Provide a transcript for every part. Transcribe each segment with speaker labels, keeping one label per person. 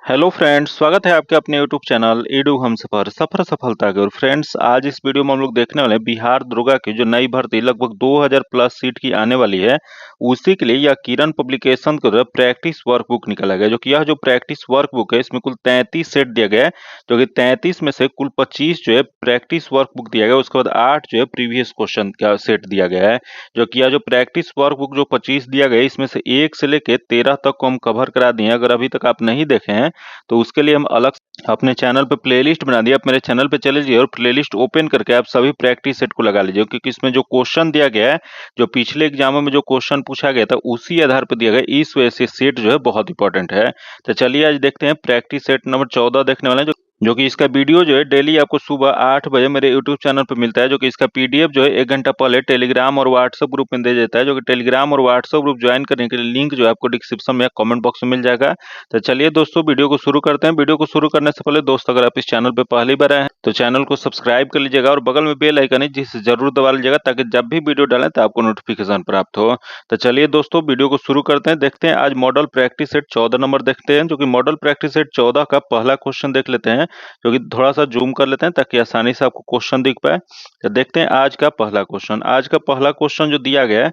Speaker 1: Hello friends, स्वागत है आपके अपने यूट्यूब चैनल एडू हम सफर सफर सफलता की ओर। फ्रेंड्स, आज इस वीडियो में हम लोग देखने वाले हैं बिहार दरोगा की जो नई भर्ती लगभग 2000 प्लस सीट की आने वाली है। उसी के लिए यह किरण पब्लिकेशन के द्वारा प्रैक्टिस वर्कबुक निकाला गया, जो कि यह जो प्रैक्टिस वर्कबुक है इसमें कुल 33 सेट दिया गया है, जो कि 33 में से कुल 25 जो है प्रैक्टिस वर्कबुक दिया गया। उसके बाद 8 जो है प्रीवियस क्वेश्चन का सेट दिया गया है। जो कि यह जो प्रैक्टिस वर्कबुक जो 25 दिया गया है इसमें से 1 से लेके 13 तक को हम कवर करा दिए हैं। अगर अभी तक आप नहीं देखे हैं तो उसके लिए हम अलग अपने चैनल पे प्लेलिस्ट बना दिया। आप मेरे चैनल पे चले जाइए और प्लेलिस्ट ओपन करके आप सभी प्रैक्टिस सेट को लगा लीजिए, क्योंकि इसमें जो क्वेश्चन दिया गया है, जो पिछले एग्जामों में जो क्वेश्चन पूछा गया था उसी आधार पर दिया गया, इस वजह से सेट जो है बहुत इंपॉर्टेंट है। तो चलिए आज देखते हैं प्रैक्टिस सेट नंबर 14 देखने वाले हैं, जो कि इसका वीडियो जो है डेली आपको सुबह 8 बजे मेरे यूट्यूब चैनल पर मिलता है। जो कि इसका पीडीएफ जो है 1 घंटा पहले टेलीग्राम और व्हाट्सएप ग्रुप में दे देता है। जो कि टेलीग्राम और व्हाट्सएप ग्रुप ज्वाइन करने के लिए लिंक जो है आपको डिस्क्रिप्शन में या कमेंट बॉक्स में मिल जाएगा। तो चलिए दोस्तों वीडियो को शुरू करते हैं। वीडियो को शुरू करने से पहले दोस्तों, अगर आप इस चैनल पर पहली बार आए हैं तो चैनल को सब्सक्राइब कर लीजिएगा और बगल में बेल आइकन है जिसे जरूर दबा लीजिएगा, ताकि जब भी वीडियो डालें तो आपको नोटिफिकेशन प्राप्त हो। तो चलिए दोस्तों वीडियो को शुरू करते हैं। देखते हैं आज मॉडल प्रैक्टिस सेट 14 नंबर देखते हैं। जो कि मॉडल प्रैक्टिस सेट 14 का पहला क्वेश्चन देख लेते हैं, जो कि थोड़ा सा जूम कर लेते हैं ताकि आसानी से आपको क्वेश्चन दिख पाए। तो देखते हैं आज का पहला क्वेश्चन। आज का पहला क्वेश्चन जो दिया गया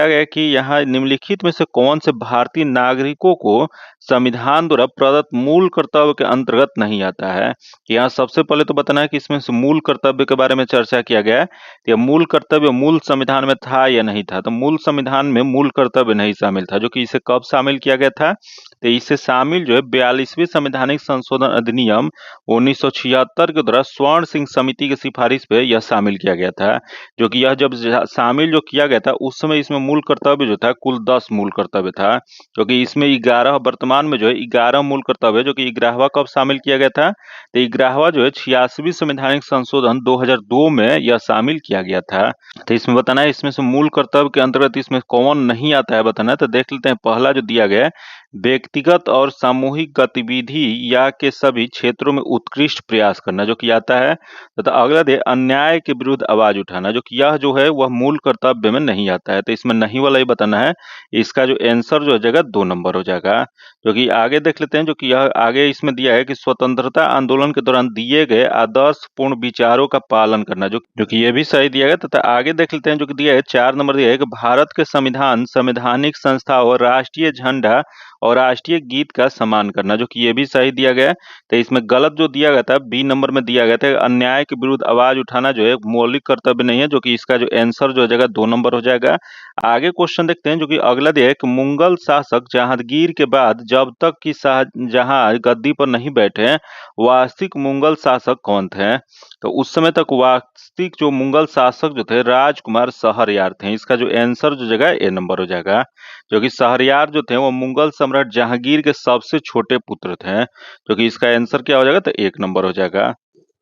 Speaker 1: है कि यहाँ निम्नलिखित में से कौन से भारतीय नागरिकों को संविधान द्वारा प्रदत्त मूल कर्तव्य के अंतर्गत नहीं आता है। यहाँ सबसे पहले तो बताना है कि इसमें से मूल कर्तव्य के बारे में चर्चा किया गया है। यह मूल कर्तव्य मूल संविधान में था या नहीं था। तो मूल संविधान में मूल कर्तव्य नहीं शामिल था। जो कि इसे कब शामिल किया गया था, तो इसे शामिल जो है 42वीं संवैधानिक संशोधन अधिनियम 1976 के द्वारा स्वर्ण सिंह समिति की सिफारिश पे यह शामिल किया गया था। जो कि यह जब शामिल जो किया गया था उस समय इसमें मूल कर्तव्य जो था कुल 10 मूल कर्तव्य था। जो कि इसमें 11 वर्तमान में जो है 11 मूल कर्तव्य, जो कि 11वां कब शामिल किया गया था, तो 11वां जो है 86वीं संवैधानिक संशोधन 2002 में यह शामिल किया गया था। तो इसमें बताना है इसमें से मूल कर्तव्य के अंतर्गत इसमें कौन नहीं आता है बताना है। तो देख लेते हैं पहला जो दिया गया है, व्यक्तिगत और सामूहिक गतिविधि या के सभी क्षेत्रों में उत्कृष्ट प्रयास करना, जो कि आता है। तथा अगला दे अन्याय के विरुद्ध आवाज उठाना, जो कि यह जो है वह मूल कर्तव्य में नहीं आता है। तो इसमें नहीं वाला ही बताना है। इसका जो आंसर जो हो जाएगा 2 नंबर हो जाएगा। जो कि आगे देख लेते हैं, जो कि यह आगे इसमें दिया है कि स्वतंत्रता आंदोलन के दौरान दिए गए आदर्शपूर्ण विचारों का पालन करना, जो कि ये भी सही दिया गया। तथा आगे देख लेते हैं जो कि दिया है 4 नंबर दिया है कि भारत के संविधान संवैधानिक संस्था और राष्ट्रीय झंडा और राष्ट्रीय गीत का सम्मान करना, जो कि ये भी सही दिया गया है। तो इसमें गलत जो दिया गया था बी नंबर में दिया गया था, अन्याय के विरुद्ध आवाज उठाना जो है मौलिक कर्तव्य नहीं है। जो कि इसका जो आंसर जो हो जाएगा 2 नंबर हो जाएगा। आगे क्वेश्चन देखते हैं, जो कि अगला दिया है कि मुगल शासक जहांगीर के बाद जब तक कि शाहजहां गद्दी पर नहीं बैठे वास्तविक मुगल शासक कौन थे। तो उस समय तक वास्तविक जो मुगल शासक जो थे राजकुमार शहरयार थे। इसका जो आंसर जो जगह ए नंबर हो जाएगा। जो कि शहरयार जो थे वो मुगल सम्राट जहांगीर के सबसे छोटे पुत्र थे। जो कि इसका आंसर क्या हो जाएगा, तो 1 नंबर हो जाएगा।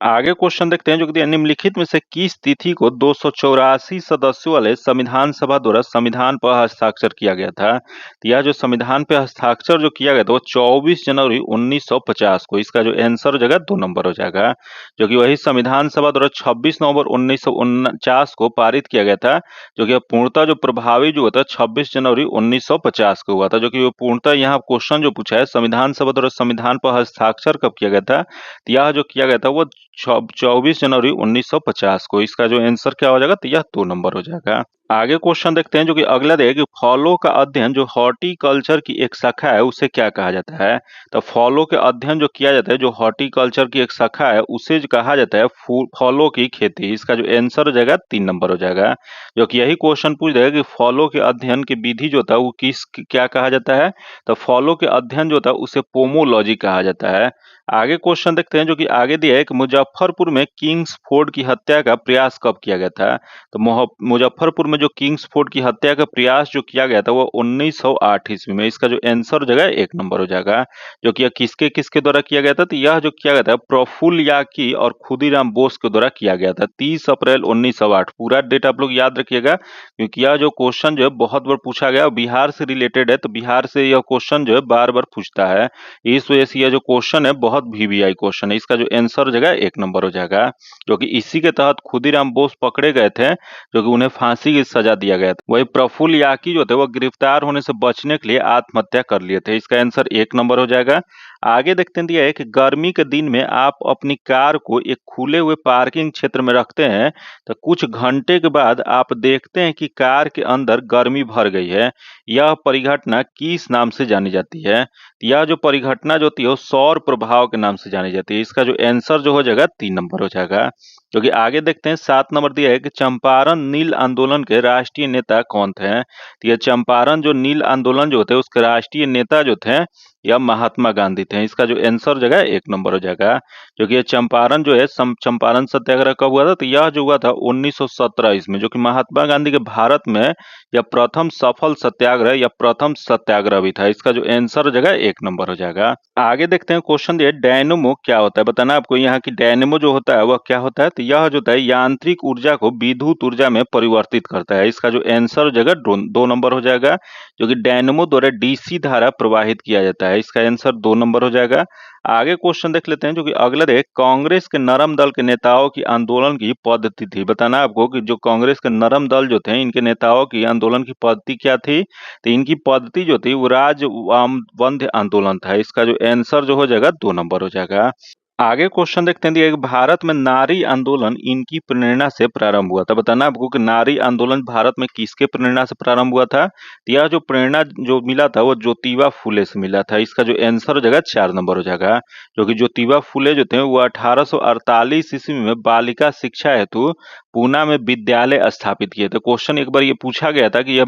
Speaker 1: आगे क्वेश्चन देखते हैं, जो कि निम्नलिखित में से किस तिथि को 284 सदस्यों वाले संविधान सभा द्वारा संविधान पर हस्ताक्षर किया गया था। तो यह जो संविधान पर हस्ताक्षर जो किया गया था वो 24 जनवरी 1950 को। इसका जो आंसर हो जाएगा 2 नंबर हो जाएगा। जो कि वही संविधान सभा द्वारा 26 नवंबर 1949 को पारित किया गया था। जो कि पूर्णतः जो प्रभावी जो होता है 26 जनवरी 1950 को हुआ था। जो कि वो पूर्णतः यहाँ क्वेश्चन जो पूछा है संविधान सभा द्वारा संविधान पर हस्ताक्षर कब किया गया था, तो यह जो किया गया था वो 24 जनवरी 1950 को। इसका जो आंसर क्या हो जाएगा, तो यह 2 नंबर हो जाएगा। आगे क्वेश्चन देखते हैं, जो कि अगला है कि फलों का अध्ययन जो हॉर्टिकल्चर की एक शाखा है उसे क्या कहा जाता है। तो फलों के अध्ययन जो किया जाता है जो हॉर्टिकल्चर की एक शाखा है उसे जो कहा जाता है फलों की खेती। इसका जो आंसर हो जाएगा 3 नंबर हो जाएगा। जो कि यही क्वेश्चन पूछ देगा कि फलों के अध्ययन की विधि जो होता है वो क्या कहा जाता है। तो फलों के अध्ययन जो होता है उसे पोमोलॉजी कहा जाता है। आगे क्वेश्चन देखते हैं, जो कि आगे दिया है कि मुजफ्फरपुर में किंग्सफोर्ड की हत्या का प्रयास कब किया गया था। तो मुजफ्फरपुर में जो किंग्सफोर्ड की हत्या का प्रयास जो किया गया था वो 1908 ईस्वी में। इसका जो आंसर हो जाएगा 1 नंबर हो जाएगा। जो कि यह किसके किसके द्वारा किया गया था, तो यह जो किया गया था प्रफुल्ल याकी और खुदीराम बोस के द्वारा किया गया था 30 अप्रैल 1908। पूरा डेट आप लोग याद रखिएगा, क्योंकि यह जो क्वेश्चन जो है बहुत बार पूछा गया, बिहार से रिलेटेड है। तो बिहार से यह क्वेश्चन जो है बार बार पूछता है, इस वजह से यह जो क्वेश्चन है बहुत वीवीआई क्वेश्चन है। इसका जो आंसर हो जाएगा 1 नंबर हो जाएगा। जो कि इसी के तहत खुदीराम बोस पकड़े गए थे, जो कि उन्हें फांसी की की सजा दिया गया था। वही प्रफुल्ल याकी जो थे वो गिरफ्तार होने से बचने के लिए आत्महत्या कर लिए थे। इसका आंसर 1 नंबर हो जाएगा। आगे देखते हैं दिया है कि गर्मी के दिन में आप अपनी कार को एक खुले हुए पार्किंग क्षेत्र में रखते हैं, तो कुछ घंटे के बाद आप देखते हैं कि कार के अंदर गर्मी भर गई है। यह परिघटना किस नाम से जानी जाती है? यह जो परिघटना जो होती है वो सौर प्रभाव के नाम से जानी जाती है। इसका जो आंसर जो हो जाएगा 3 नंबर हो जाएगा। क्योंकि आगे देखते हैं 7 नंबर दिया है कि चंपारण नील आंदोलन के राष्ट्रीय नेता कौन थे? तो ये चंपारण जो नील आंदोलन जो होते हैं उसके राष्ट्रीय नेता जो थे यह महात्मा गांधी थे। इसका जो आंसर जो है 1 नंबर हो जाएगा। क्योंकि ये चंपारण जो है चंपारण सत्याग्रह कब हुआ था? तो यह जो हुआ था 1917 ईस्वी में, जो कि महात्मा गांधी के भारत में यह प्रथम सफल सत्याग्रह या प्रथम सत्याग्रह भी था। इसका जो आंसर जगह 1 नंबर हो जाएगा। आगे देखते हैं क्वेश्चन दिया डायनेमो क्या होता है? बताना आपको यहाँ की डायनेमो जो होता है वह क्या होता है? तो यह जो होता है यांत्रिक ऊर्जा को विद्युत ऊर्जा में परिवर्तित करता है। इसका जो आंसर जगह 2 नंबर हो जाएगा। जो कि डायनेमो द्वारा डीसी धारा प्रवाहित किया जाता है। इसका आंसर 2 नंबर हो जाएगा। आगे क्वेश्चन देख लेते हैं जो कि अगला देख कांग्रेस के नरम दल के नेताओं की आंदोलन की पद्धति थी। बताना आपको कि जो कांग्रेस के नरम दल जो थे इनके नेताओं की आंदोलन की पद्धति क्या थी? तो इनकी पद्धति जो थी वो राज वामबंद आंदोलन था। इसका जो आंसर जो हो जाएगा 2 नंबर हो जाएगा। आगे क्वेश्चन देखते हैं कि भारत में नारी आंदोलन इनकी प्रेरणा से प्रारंभ हुआ था। बताना आपको कि नारी आंदोलन भारत में किसके प्रेरणा से प्रारंभ हुआ था? तो यह जो प्रेरणा जो मिला था वो ज्योतिबा फुले से मिला था। इसका जो आंसर हो जाएगा 4 नंबर हो जाएगा। जो कि ज्योतिबा फुले जो थे वो 1848 ईस्वी में बालिका शिक्षा हेतु पूना में विद्यालय स्थापित किए थे। क्वेश्चन एक बार ये पूछा गया था कि यह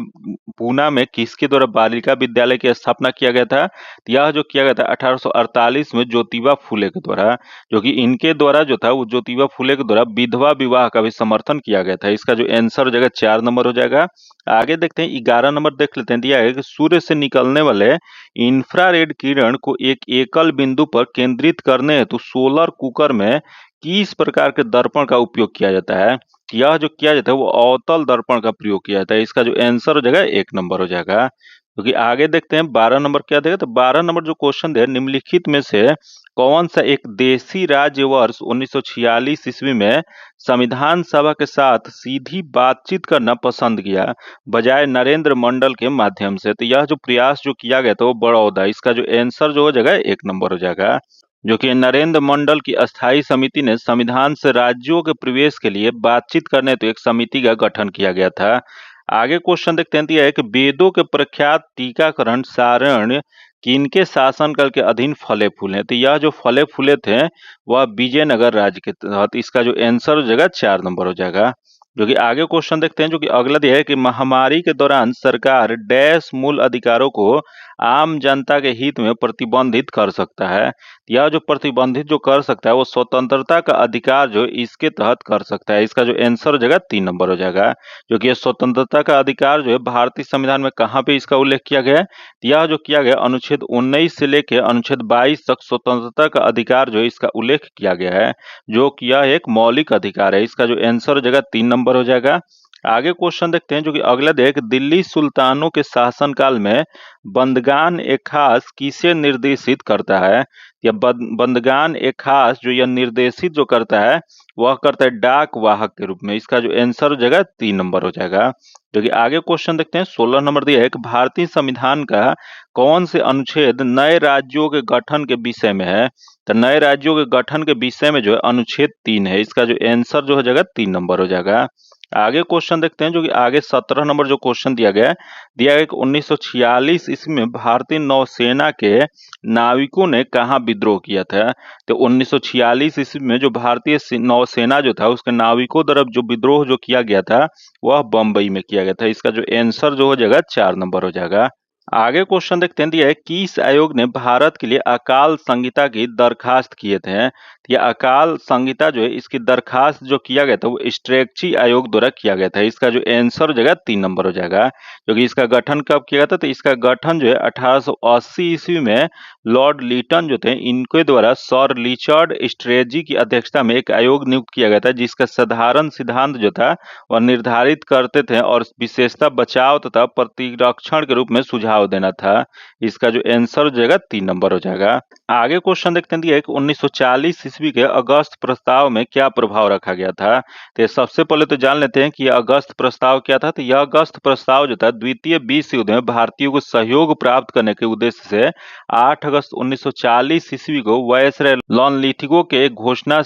Speaker 1: पूना में किसके द्वारा बालिका विद्यालय की स्थापना किया गया था? तो यह जो किया गया था 1848 में ज्योतिबा फुले के द्वारा। जो कि इनके द्वारा जो था वो ज्योतिबा फुले के द्वारा विधवा विवाह का भी समर्थन किया गया था। इसका जो आंसर हो जाएगा 4 नंबर हो जाएगा। आगे देखते हैं 11 नंबर देख लेते हैं। दिया है कि सूर्य से निकलने वाले इंफ्रारेड किरण को एक एकल बिंदु पर केंद्रित करने हेतु सोलर कुकर में किस प्रकार के दर्पण का उपयोग किया जाता है? यह जो किया जाता है वो अवतल दर्पण का प्रयोग किया जाता है। इसका जो आंसर हो जाएगा 1 नंबर हो जाएगा। क्योंकि आगे देखते हैं 12 नंबर क्या देगा? तो 12 नंबर जो क्वेश्चन है निम्नलिखित में से कौन सा एक देशी राज्य वर्ष 1946 ईस्वी में संविधान सभा के साथ सीधी बातचीत करना पसंद किया बजाय नरेंद्र मंडल के माध्यम से? तो यह जो प्रयास जो किया गया था वो बड़ौदा। इसका जो आंसर जो हो जाएगा 1 नंबर हो जाएगा। जो कि नरेंद्र मंडल की अस्थायी समिति ने संविधान से राज्यों के प्रवेश के लिए बातचीत करने हेतु एक समिति का गठन किया गया था। आगे क्वेश्चन देखते हैं। दिया है कि वेदों के प्रख्यात टीकाकरण सारण किनके शासनकाल के अधीन फले फूले? तो यह जो फले फूले थे वह विजयनगर राज्य के तहत। इसका जो आंसर हो जाएगा 4 नंबर हो जाएगा। जो कि आगे क्वेश्चन देखते हैं जो कि अगला दिया है कि महामारी के दौरान सरकार डैश मूल अधिकारों को आम जनता के हित में प्रतिबंधित कर सकता है। यह जो प्रतिबंधित जो कर सकता है वो स्वतंत्रता का अधिकार जो इसके तहत कर सकता है। इसका जो आंसर हो जाएगा 3 नंबर हो जाएगा। जो कि स्वतंत्रता का अधिकार जो है भारतीय संविधान में कहाँ पे इसका उल्लेख किया गया है? यह जो किया गया अनुच्छेद 19 से लेकर अनुच्छेद 22 तक स्वतंत्रता का अधिकार जो है इसका उल्लेख किया गया है। जो कि यह एक मौलिक अधिकार है। इसका जो आंसर हो जाएगा 3 नंबर हो जाएगा। आगे क्वेश्चन देखते हैं जो कि अगला देख दिल्ली सुल्तानों के शासनकाल में बंदगान ए खास किसे निर्देशित करता है? या बंदगान ए खास जो यह निर्देशित जो करता है वह करता है डाक वाहक के रूप में। इसका जो आंसर हो जाएगा 3 नंबर हो जाएगा। जो कि आगे क्वेश्चन देखते हैं 16 नंबर दिया है कि भारतीय संविधान का कौन से अनुच्छेद नए राज्यों के गठन के विषय में है? तो नए राज्यों के गठन के विषय में जो है अनुच्छेद 3 है। इसका जो आंसर जो हो जाएगा 3 नंबर हो जाएगा। आगे क्वेश्चन देखते हैं जो कि आगे 17 नंबर जो क्वेश्चन दिया गया है कि 1946 ईस्वी में भारतीय नौसेना के नाविकों ने कहाँ विद्रोह किया था? तो 1946 ईस्वी में जो भारतीय नौसेना जो था उसके नाविकों द्वारा जो विद्रोह जो किया गया था वह बंबई में किया गया था। इसका जो आंसर जो हो जाएगा 4 नंबर हो जाएगा। आगे क्वेश्चन देखते हैं। दिया है किस आयोग ने भारत के लिए अकाल संहिता की दरखास्त किए थे? यह अकाल संहिता जो है इसकी दरखास्त जो किया गया था वो स्ट्रेक्ची आयोग द्वारा किया गया था। इसका जो आंसर हो जाएगा 3 नंबर हो जाएगा। क्योंकि इसका गठन कब किया गया था? तो इसका गठन जो है 1880 ईस्वी में लॉर्ड लीटन जो थे इनके द्वारा सर रिचर्ड स्ट्रेटजी की अध्यक्षता में एक आयोग नियुक्त किया गया था जिसका साधारण सिद्धांत जो था वह निर्धारित करते थे और विशेषता बचाव तथा प्रतिरक्षण के रूप में सुझाव प्रभाव देना था। इसका जो आंसर हो जाएगा 3 नंबर हो जाएगा। आगे क्वेश्चन देखते हैं दिया है कि 1940 ईस्वी के अगस्त प्रस्ताव में क्या प्रभाव रखा गया था। तो सबसे पहले तो जान लेते हैं कि यह अगस्त प्रस्ताव क्या था। तो यह अगस्त प्रस्ताव जो था द्वितीय विश्व युद्ध में भारतीयों को सहयोग प्राप्त करने के उद्देश्य से 8 अगस्त 1940 ईस्वी को वायसराय लॉनलिथिगो के एक घोषणा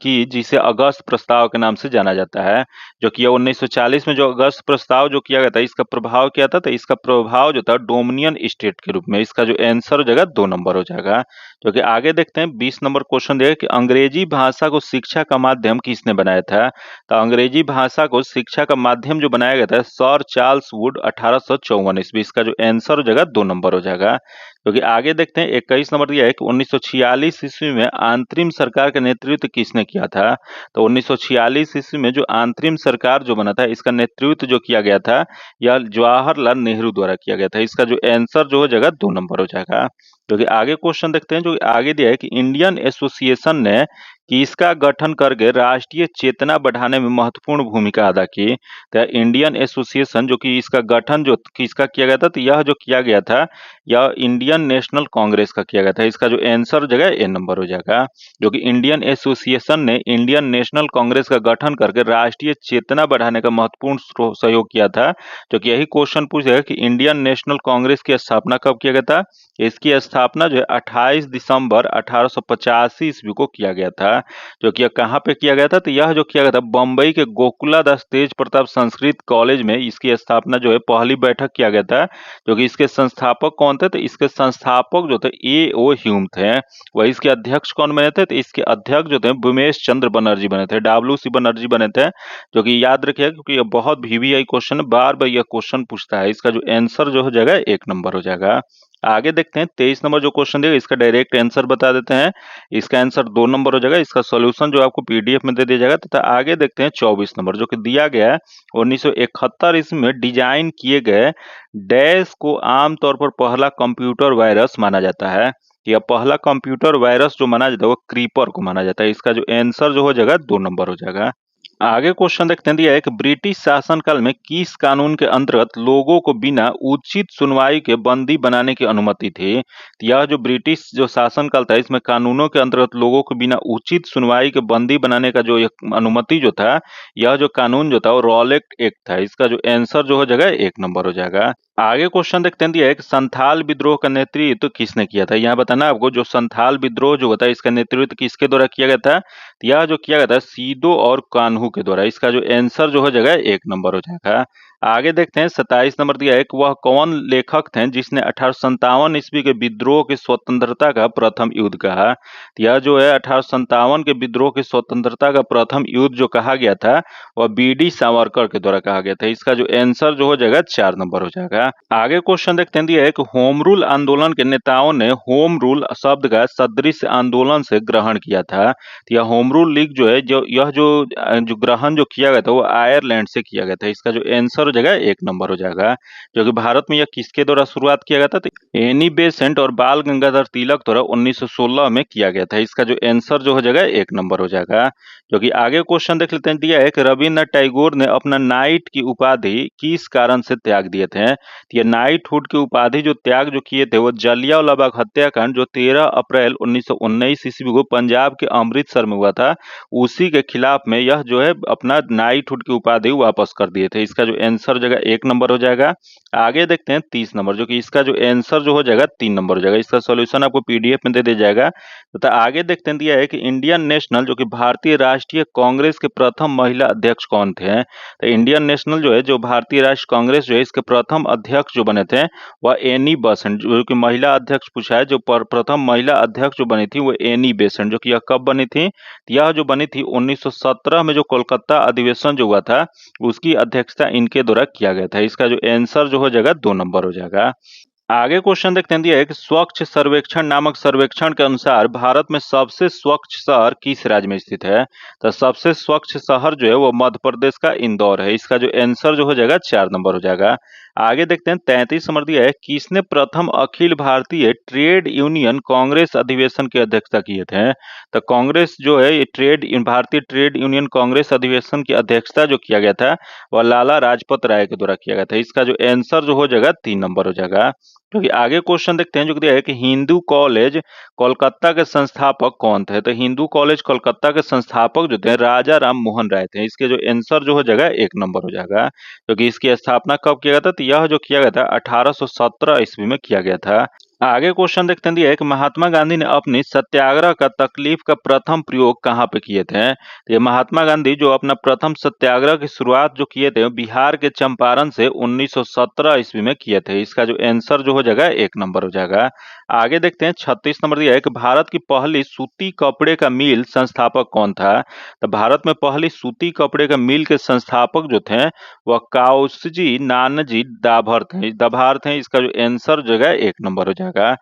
Speaker 1: की, जिसे अगस्त प्रस्ताव के नाम से जाना जाता है। जो कि 1940 में जो अगस्त प्रस्ताव जो किया गया था, इसका प्रभाव क्या था। तो इसका प्रभाव जो था डोमिनियन स्टेट के रूप में। इसका जो आंसर हो जाएगा 2 नंबर हो जाएगा। जो कि आगे देखते हैं 20 नंबर क्वेश्चन दिया कि अंग्रेजी भाषा को शिक्षा का माध्यम किसने बनाया था। तो अंग्रेजी भाषा को शिक्षा का माध्यम जो बनाया गया था सर चार्ल्स वुड 1854 ईस्वी। इसका जो आंसर हो जाएगा 2 नंबर हो जाएगा। क्योंकि आगे देखते हैं 21 नंबर दिया है कि 1946 ईस्वी में अंतरिम सरकार का नेतृत्व किसने किया था। तो 1946 ईस्वी में जो अंतरिम सरकार जो बना था, इसका नेतृत्व जो किया गया था यह जवाहरलाल नेहरू द्वारा किया गया था। इसका जो आंसर जो हो जाएगा 2 नंबर हो जाएगा। जो कि आगे क्वेश्चन देखते हैं, जो आगे दिया है कि इंडियन एसोसिएशन ने किसका गठन करके राष्ट्रीय चेतना बढ़ाने में महत्वपूर्ण भूमिका अदा की। तो इंडियन एसोसिएशन जो कि इसका गठन जो किसका किया गया था, तो यह जो किया गया था यह इंडियन नेशनल कांग्रेस का किया गया था। इसका जो आंसर हो जाएगा ए नंबर हो जाएगा। जो कि इंडियन एसोसिएशन ने इंडियन नेशनल कांग्रेस का गठन करके राष्ट्रीय चेतना बढ़ाने का महत्वपूर्ण सहयोग किया था। जो कि यही क्वेश्चन पूछेगा कि इंडियन नेशनल कांग्रेस की स्थापना कब किया गया था। इसकी स्थापना जो है 28 दिसंबर 1885 ईस्वी को किया गया था। जो कि यह कहाँ पे किया गया था, तो यह जो किया गया था बम्बई के गोकुलादास तेज प्रताप संस्कृत कॉलेज में इसकी स्थापना जो है पहली बैठक किया गया था। जो कि इसके संस्थापक कौन थे, तो इसके संस्थापक जो थे ए.ओ. ह्यूम थे। वही इसके अध्यक्ष कौन बने थे, तो इसके अध्यक्ष जो थे भूमेश चंद्र बनर्जी बने थे, डब्ल्यू.सी. बनर्जी बने थे। जो कि याद रखिएगा क्योंकि यह बहुत वीवीआई क्वेश्चन है, बार बार यह क्वेश्चन पूछता है। इसका जो आंसर जो हो जाएगा 1 नंबर हो जाएगा। आगे देखते हैं 23 नंबर जो क्वेश्चन देगा, इसका डायरेक्ट आंसर बता देते हैं। इसका आंसर 2 नंबर हो जाएगा। इसका सॉल्यूशन जो आपको पीडीएफ में दे दिया जाएगा। तथा आगे देखते हैं 24 नंबर जो कि दिया गया है 1971 ईस्वी में डिजाइन किए गए डैश को आमतौर पर पहला कंप्यूटर वायरस माना जाता है। यह पहला कंप्यूटर वायरस जो माना जाता है वो क्रीपर को माना जाता है। इसका जो आंसर जो हो जाएगा 2 नंबर हो जाएगा। आगे क्वेश्चन देखते हैं दिया है कि ब्रिटिश शासनकाल में किस कानून के अंतर्गत लोगों को बिना उचित सुनवाई के बंदी बनाने की अनुमति थी। तो यह जो ब्रिटिश जो शासनकाल था इसमें कानूनों के अंतर्गत लोगों को बिना उचित सुनवाई के बंदी बनाने का जो अनुमति जो था, यह जो कानून जो था वो रॉलेट एक्ट था। इसका जो आंसर जो हो जाएगा 1 नंबर हो जाएगा। आगे क्वेश्चन देखते हैं दिया है कि संथाल विद्रोह का नेतृत्व किसने किया था। यहाँ बताना आपको जो संथाल विद्रोह जो होता है इसका नेतृत्व किसके द्वारा किया गया था। यह जो किया गया था सीदो और कान्हू के द्वारा। इसका जो आंसर जो हो जाएगा 1 नंबर हो जाएगा। आगे देखते हैं 27 नंबर दिया है कि वह कौन लेखक थे जिसने 1857 ईस्वी के विद्रोह की स्वतंत्रता का प्रथम युद्ध कहा। यह जो है 1857 के विद्रोह की स्वतंत्रता का प्रथम युद्ध जो कहा गया था वह बी.डी. सावरकर के द्वारा कहा गया था। इसका जो आंसर जो हो जाएगा 4 नंबर हो जाएगा। आगे क्वेश्चन देखते हैं दिया है कि होम रूल आंदोलन के नेताओं ने होम रूल शब्द का सदृश आंदोलन से ग्रहण किया था। यह होम रूल लीग जो है जो ग्रहण जो किया गया था वो आयरलैंड से किया गया था। इसका जो आंसर हो जाएगा 1 नंबर हो जाएगा। जो कि भारत में यह किसके द्वारा शुरुआत किया गया था, तो एनी बेसेंट और बाल गंगाधर तिलक द्वारा 1916 में किया गया था। इसका जो आंसर जो हो जाएगा 1 नंबर हो जाएगा। जो कि आगे क्वेश्चन देख लेते हैं दिया है कि रविन्द्रनाथ टैगोर ने अपना नाइट की उपाधि किस कारण से त्याग दिए थे। ये नाइटहुड की उपाधि जो त्याग जो किए थे वो जलियांवाला बाग हत्याकांड जो 13 अप्रैल 1919 ईस्वी को पंजाब के अमृतसर में हुआ था, उसी के खिलाफ में यह जो है अपना नाइटहुड की उपाधि वापस कर दिए थे। इसका जो आंसर हो जाएगा 1 नंबर हो जाएगा। आगे देखते हैं 30 नंबर जो कि इसका जो आंसर जो हो जाएगा 3 नंबर हो जाएगा। इसका सॉल्यूशन आपको पीडीएफ में दे दिया जाएगा। तथा आगे देखते हैं दिया है कि इंडियन नेशनल जो कि भारतीय राष्ट्रीय कांग्रेस के प्रथम महिला अध्यक्ष कौन थे। तो इंडियन नेशनल जो है जो भारतीय राष्ट्रीय कांग्रेस जो है इसके प्रथम अध्यक्ष जो बने थे वह एनी बेसेंट, जो कि महिला अध्यक्ष पूछा है, जो प्रथम महिला अध्यक्ष जो बनी थी वो एनी बेसेंट। जो कि यह कब बनी थी, यह जो बनी थी 1917 में जो कोलकाता अधिवेशन जो हुआ था उसकी अध्यक्षता इनके द्वारा किया गया था। इसका जो आंसर जो हो जाएगा 2 नंबर हो जाएगा। आगे क्वेश्चन देखते हैं दिया है कि स्वच्छ सर्वेक्षण नामक सर्वेक्षण के अनुसार भारत में सबसे स्वच्छ शहर किस राज्य में स्थित है। तो सबसे स्वच्छ शहर जो है वो मध्य प्रदेश का इंदौर है। इसका जो आंसर जो हो जाएगा 4 नंबर हो जाएगा। आगे देखते हैं 33 नंबर दिया है, किसने प्रथम अखिल भारतीय ट्रेड यूनियन कांग्रेस अधिवेशन की अध्यक्षता किए थे। तो कांग्रेस जो है ये भारतीय ट्रेड यूनियन कांग्रेस अधिवेशन की अध्यक्षता जो किया गया था वह लाला लाजपत राय के द्वारा किया गया था। इसका जो आंसर जो हो जाएगा 3 नंबर हो जाएगा। क्योंकि आगे क्वेश्चन देखते हैं जो दिया है कि हिंदू कॉलेज कोलकाता के संस्थापक कौन थे। तो हिंदू कॉलेज कोलकाता के संस्थापक जो थे राजा राम मोहन राय थे। इसके जो आंसर जो हो जाएगा 1 नंबर हो जाएगा। क्योंकि इसकी स्थापना कब किया गया था, तो यह जो किया गया था 1817 ईस्वी में किया गया था। आगे क्वेश्चन देखते हैं दिया है कि महात्मा गांधी ने अपनी सत्याग्रह का तकलीफ का प्रथम प्रयोग कहाँ पे किए थे। तो ये महात्मा गांधी जो अपना प्रथम सत्याग्रह की शुरुआत जो किए थे वो बिहार के चंपारण से 1917 ईस्वी में किए थे। इसका जो आंसर जो हो जाएगा 1 नंबर हो जाएगा। आगे देखते हैं 36 नंबर दिया है कि भारत की पहली सूती कपड़े का मिल संस्थापक कौन था। तो भारत में पहली सूती कपड़े का मिल के संस्थापक जो थे वह काउसजी नानजी दाभार थे। इसका जो आंसर जो है 1 नंबर हो जाएगा।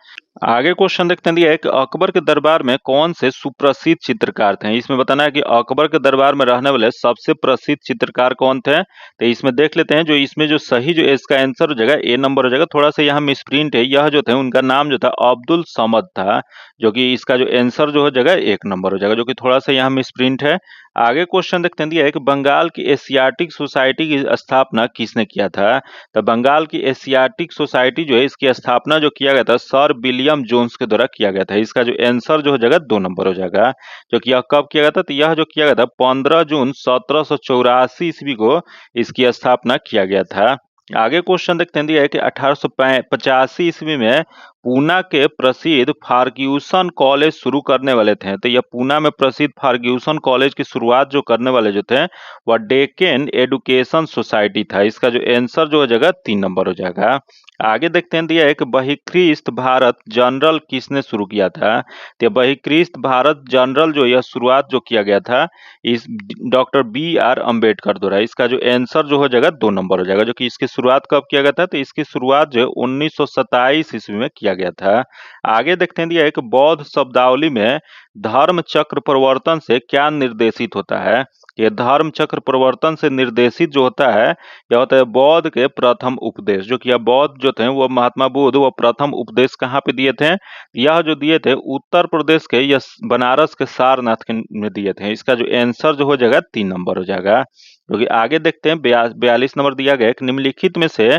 Speaker 1: आगे क्वेश्चन देखते हैं दिया है कि अकबर के दरबार में कौन से सुप्रसिद्ध चित्रकार थे। इसमें बताना है कि अकबर के दरबार में रहने वाले सबसे प्रसिद्ध चित्रकार कौन थे। तो इसमें देख लेते हैं, जो इसमें जो सही जो इसका आंसर हो जाएगा ए नंबर हो जाएगा। थोड़ा सा यहाँ मिसप्रिंट है, यह जो थे उनका नाम जो था अब्दुल समद था, जो कि इसका जो आंसर जो हो जाएगा 1 नंबर हो जाएगा, जो कि थोड़ा सा यहाँ मिसप्रिंट है। आगे क्वेश्चन देखते हैं दिया है कि बंगाल की एशियाटिक सोसाइटी की स्थापना किसने किया था। तो बंगाल की एशियाटिक सोसाइटी जो है इसकी स्थापना जो किया गया था सर विलियम जोन्स के द्वारा किया गया था। इसका जो आंसर जो हो जाएगा 2 नंबर हो जाएगा। जो कि यह कब किया गया था, तो यह जो किया गया था 15 जून 1784 ईस्वी को इसकी स्थापना किया गया था। आगे क्वेश्चन देखते हैं दिया है कि 1885 ईस्वी में पूना के प्रसिद्ध फार्ग्यूसन कॉलेज शुरू करने वाले थे। तो यह पूना में प्रसिद्ध फार्ग्यूसन कॉलेज की शुरुआत जो करने वाले जो थे वह डेक्कन एजुकेशन सोसाइटी था। इसका जो आंसर जो हो जाएगा 3 नंबर हो जाएगा। आगे देखते हैं दिया है कि बहिष्कृत भारत जनरल किसने शुरू किया था। तो बहिष्कृत भारत जनरल जो यह शुरुआत जो किया गया था इस डॉक्टर BR अम्बेडकर द्वारा। इसका जो आंसर जो हो जाएगा 2 नंबर हो जाएगा। जो कि इसकी शुरुआत कब किया गया था, तो इसकी शुरुआत जो है 1927 ईस्वी में किया गया था। आगे देखते हैं दिया है कि बौद्ध शब्दावली में धर्म चक्र प्रवर्तन से क्या निर्देशित होता है। ये धर्म चक्र प्रवर्तन से निर्देशित जो होता है यह होता है बौद्ध के प्रथम उपदेश। जो कि यह बौद्ध जो थे वो महात्मा बुद्ध वो प्रथम उपदेश कहाँ पे दिए थे, यह जो दिए थे उत्तर प्रदेश के या बनारस के सारनाथ में दिए थे। इसका जो आंसर जो हो जाएगा 3 नंबर हो जाएगा। क्योंकि आगे देखते हैं 42 नंबर दिया गया कि निम्नलिखित में से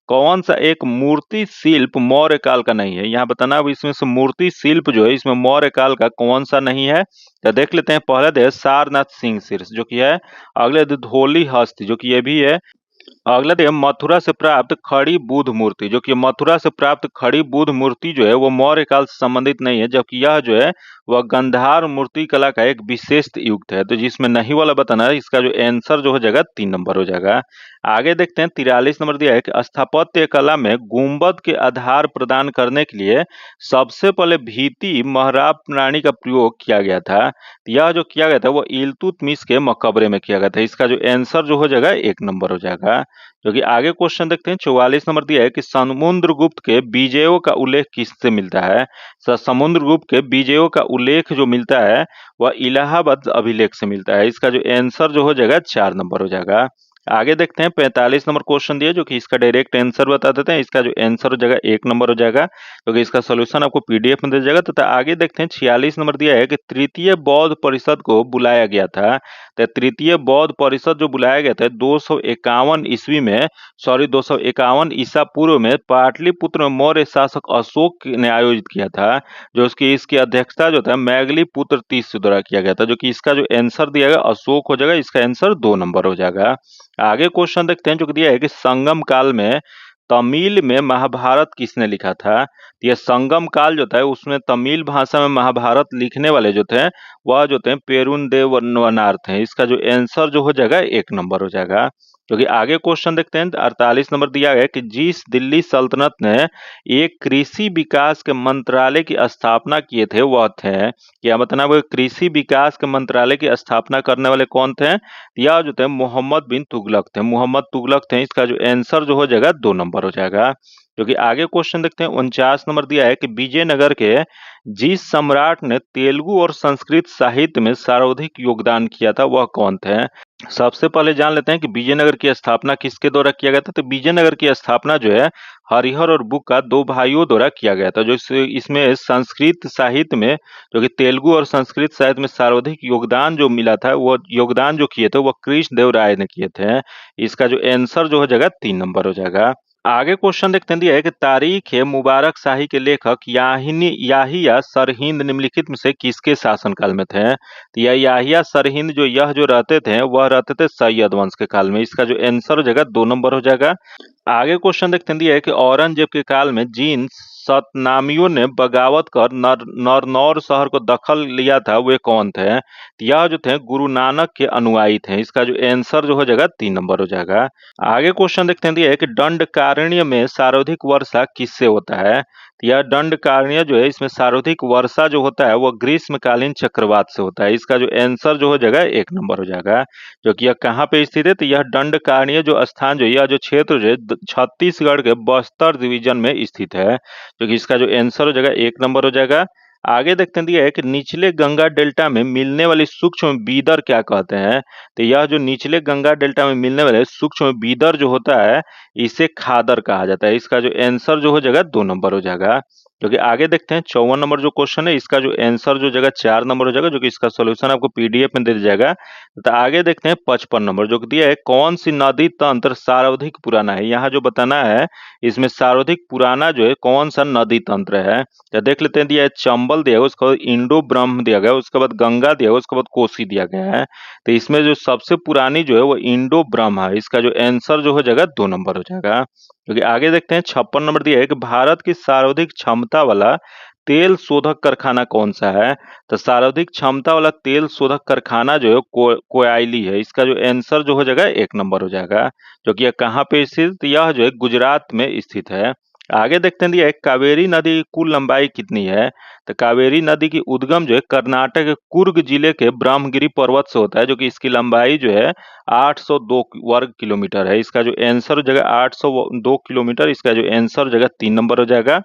Speaker 1: कौन सा एक मूर्ति शिल्प मौर्य काल का नहीं है। यहाँ बताना अब इसमें से मूर्ति शिल्प जो है इसमें मौर्य काल का कौन सा नहीं है। तो देख लेते हैं, पहले दे सारनाथ सिंह शीर्ष जो कि है, अगले धोली हस्ती जो कि ये भी है, अगला देखिए मथुरा से प्राप्त खड़ी बुद्ध मूर्ति। जो कि मथुरा से प्राप्त खड़ी बुद्ध मूर्ति जो है वो मौर्य काल से संबंधित नहीं है, जबकि यह जो है वह गंधार मूर्ति कला का एक विशेष युग है। तो जिसमें नहीं वाला बताना है, इसका जो आंसर जो हो जाएगा 3 नंबर हो जाएगा। आगे देखते हैं 43 नंबर दिया है कि स्थापत्य कला में गुंबद के आधार प्रदान करने के लिए सबसे पहले भीति महराब प्रणाली का प्रयोग किया गया था। यह जो किया गया था वो इल्तुतमिश के मकबरे में किया गया था। इसका जो आंसर जो हो जाएगा 1 नंबर हो जाएगा। जो कि आगे क्वेश्चन देखते हैं 44 नंबर दिया है कि समुद्रगुप्त के विजयों का उल्लेख किससे मिलता है। समुद्रगुप्त के विजयों का उल्लेख जो मिलता है वह इलाहाबाद अभिलेख से मिलता है। इसका जो आंसर जो हो जाएगा 4 नंबर हो जाएगा। आगे देखते हैं 45 नंबर क्वेश्चन दिया जो कि इसका डायरेक्ट आंसर बता देते हैं। इसका जो आंसर हो जाएगा 1 नंबर हो जाएगा, क्योंकि इसका सोल्यूशन आपको PDF में दे जाएगा। तथा आगे देखते हैं 46 नंबर दिया है कि तृतीय बौद्ध परिषद को बुलाया गया था। तो तृतीय बौद्ध परिषद जो बुलाया गया था 251 ईस्वी में 251 ईसा पूर्व में पाटलिपुत्र में मौर्य शासक अशोक ने आयोजित किया था। जो इसकी अध्यक्षता जो था मैगली पुत्र तीस द्वारा किया गया था। जो कि इसका जो आंसर दिया गया अशोक हो जाएगा। इसका आंसर 2 नंबर हो जाएगा। आगे क्वेश्चन देखते हैं जो दिया है कि संगम काल में तमिल में महाभारत किसने लिखा था। यह संगम काल जो था उसमें तमिल भाषा में महाभारत लिखने वाले जो थे वह जो थे पेरुंदेवनार थे। इसका जो आंसर जो हो जाएगा 1 नंबर हो जाएगा। क्योंकि आगे क्वेश्चन देखते हैं 48 नंबर दिया है कि जिस दिल्ली सल्तनत ने एक कृषि विकास के मंत्रालय की स्थापना किए थे वह थे, क्या मतलब कृषि विकास के मंत्रालय की स्थापना करने वाले कौन थे। यह जो थे मोहम्मद बिन तुगलक थे। मोहम्मद तुगलक थे। इसका जो आंसर जो हो जाएगा 2 नंबर नंबर हो जाएगा। जो कि आगे क्वेश्चन देखते हैं 49 नंबर दिया है कि विजयनगर के जिस सम्राट ने तेलुगु और संस्कृत साहित्य में सर्वाधिक योगदान किया था वह कौन थे? सबसे पहले जान लेते हैं कि विजयनगर की स्थापना किसके द्वारा किया गया था। तो विजयनगर की स्थापना जो है हरिहर और बुक्का दो भाइयों द्वारा किया गया था। जो इसमें संस्कृत साहित्य में जो कि तेलुगु और संस्कृत साहित्य में सर्वाधिक योगदान जो मिला था वो योगदान जो किए थे वो कृष्ण देव राय ने किए थे। इसका जो आंसर जो हो जाएगा 3 नंबर हो जाएगा। आगे क्वेश्चन देखते हैं दिया है कि तारीख है मुबारक शाही के लेखक याहिया सरहिंद निम्नलिखित में से किसके शासनकाल में थे? तो यह याहिया सरहिंद जो रहते थे वह रहते थे सैयद वंश के काल में। इसका जो आंसर हो जाएगा 2 नंबर हो जाएगा। आगे क्वेश्चन देखते हैं दिया है कि औरंगजेब के काल में जिन सतनामियों ने बगावत कर नरनौर शहर को दखल लिया था वे कौन थे? तो यह जो थे गुरु नानक के अनुयायी थे। इसका जो आंसर जो हो जाएगा 3 नंबर हो जाएगा। आगे क्वेश्चन देखते हैं दिया है कि दंडकारण्य में सर्वाधिक वर्षा किससे होता है? तो यह दंडकारण्य जो है इसमें सर्वाधिक वर्षा जो होता है वो ग्रीष्मकालीन चक्रवात से होता है। इसका जो आंसर जो हो जाएगा 1 नंबर हो जाएगा। जो कि यह कहाँ पे स्थित है? तो यह दंडकारण्य जो स्थान जो यह जो क्षेत्र जो है छत्तीसगढ़ के बस्तर डिवीजन में स्थित है। जो कि इसका जो आंसर हो जाएगा 1 नंबर हो जाएगा। आगे देखते हैं दिया है कि निचले गंगा डेल्टा में मिलने वाली सूक्ष्म बीदर क्या कहते हैं? तो यह जो निचले गंगा डेल्टा में मिलने वाले सूक्ष्म बीदर जो होता है इसे खादर कहा जाता है। इसका जो आंसर जो हो जाएगा 2 नंबर हो जाएगा। जो कि आगे देखते हैं 54 नंबर जो क्वेश्चन है इसका जो आंसर जो जगह 4 नंबर हो जाएगा। जो कि इसका सोल्यूशन आपको पीडीएफ में दे दिया जाएगा। तो आगे देखते हैं 55 नंबर जो कि दिया है कौन सी नदी तंत्र सर्वाधिक पुराना है? यहाँ जो बताना है इसमें सर्वाधिक पुराना जो है कौन सा नदी तंत्र है? तो देख लेते हैं दिया है चंबल दिया गया, उसके बाद इंडो ब्रह्म दिया गया, उसके बाद गंगा दिया गया, उसके बाद कोसी दिया गया है। तो इसमें जो सबसे पुरानी जो है वो इंडो ब्रह्म है। इसका जो आंसर जो हो जाएगा 2 नंबर हो जाएगा। क्योंकि आगे देखते हैं 56 नंबर दिया है कि भारत की सर्वाधिक क्षमता वाला तेल शोधक कारखाना कौन सा है? तो सर्वाधिक क्षमता वाला तेल शोधक कारखाना जो है कोयली है। इसका जो आंसर जो हो जाएगा 1 नंबर हो जाएगा। जो कि यह कहाँ पे स्थित? यह जो है गुजरात में स्थित है। आगे देखते हैं दिया है कावेरी नदी की कुल लंबाई कितनी है? तो कावेरी नदी की उद्गम जो है कर्नाटक के कुर्ग जिले के ब्रह्मगिरी पर्वत से होता है। जो कि इसकी लंबाई जो है 802 वर्ग किलोमीटर है। इसका जो आंसर हो जाएगा 802 किलोमीटर। इसका जो आंसर हो जाएगा 3 नंबर हो जाएगा।